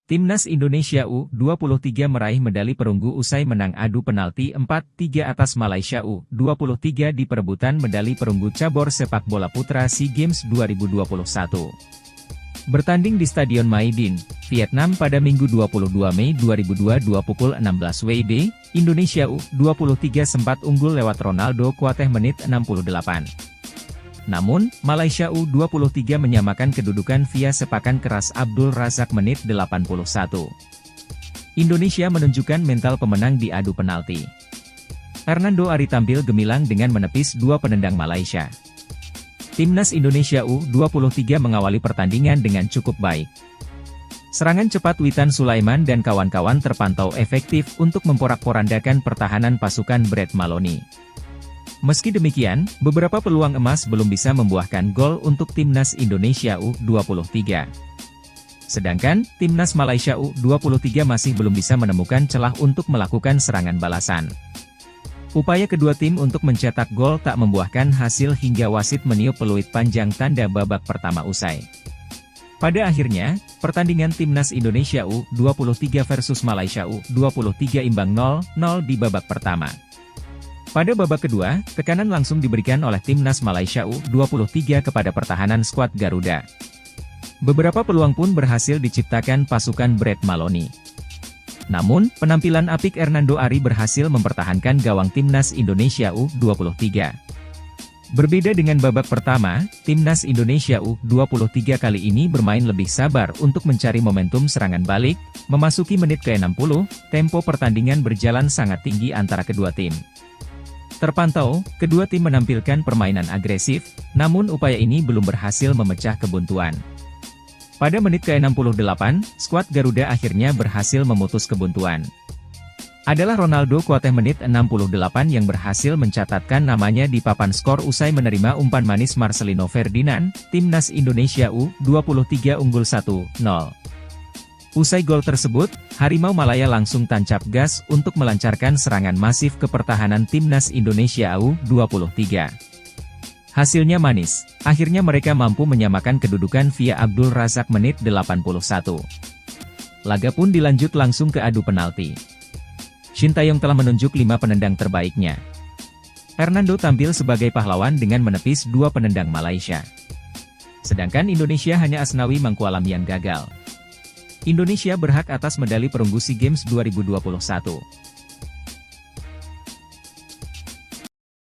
Timnas Indonesia U23 meraih medali perunggu usai menang adu penalti 4-3 atas Malaysia U23 di perebutan medali perunggu cabur sepak bola putra SEA Games 2021. Bertanding di Stadion Maidin, Vietnam pada Minggu 22 Mei 2022 pukul 16 WIB, Indonesia U23 sempat unggul lewat Ronaldo Kuateh menit 68. Namun, Malaysia U23 menyamakan kedudukan via sepakan keras Abdul Razak menit 81. Indonesia menunjukkan mental pemenang di adu penalti. Hernando Ari tampil gemilang dengan menepis dua penendang Malaysia. Timnas Indonesia U23 mengawali pertandingan dengan cukup baik. Serangan cepat Witan Sulaiman dan kawan-kawan terpantau efektif untuk memporak-porandakan pertahanan pasukan Brett Maloney. Meski demikian, beberapa peluang emas belum bisa membuahkan gol untuk Timnas Indonesia U23. Sedangkan, Timnas Malaysia U23 masih belum bisa menemukan celah untuk melakukan serangan balasan. Upaya kedua tim untuk mencetak gol tak membuahkan hasil hingga wasit meniup peluit panjang tanda babak pertama usai. Pada akhirnya, pertandingan Timnas Indonesia U23 versus Malaysia U23 imbang 0-0 di babak pertama. Pada babak kedua, tekanan langsung diberikan oleh Timnas Malaysia U23 kepada pertahanan skuad Garuda. Beberapa peluang pun berhasil diciptakan pasukan Brett Maloney. Namun, penampilan apik Hernando Ari berhasil mempertahankan gawang Timnas Indonesia U23. Berbeda dengan babak pertama, Timnas Indonesia U23 kali ini bermain lebih sabar untuk mencari momentum serangan balik. Memasuki menit ke-60, tempo pertandingan berjalan sangat tinggi antara kedua tim. Terpantau, kedua tim menampilkan permainan agresif, namun upaya ini belum berhasil memecah kebuntuan. Pada menit ke-68, skuad Garuda akhirnya berhasil memutus kebuntuan. Adalah Ronaldo Kuateh menit 68 yang berhasil mencatatkan namanya di papan skor usai menerima umpan manis Marcelino Ferdinand. Timnas Indonesia U23 unggul 1-0. Usai gol tersebut, Harimau Malaya langsung tancap gas untuk melancarkan serangan masif ke pertahanan Timnas Indonesia U23. Hasilnya manis, akhirnya mereka mampu menyamakan kedudukan via Abdul Razak menit 81. Laga pun dilanjut langsung ke adu penalti. Shin Taeyong telah menunjuk 5 penendang terbaiknya. Hernando tampil sebagai pahlawan dengan menepis 2 penendang Malaysia. Sedangkan Indonesia hanya Asnawi Mangkualam yang gagal. Indonesia berhak atas medali perunggu SEA Games 2021.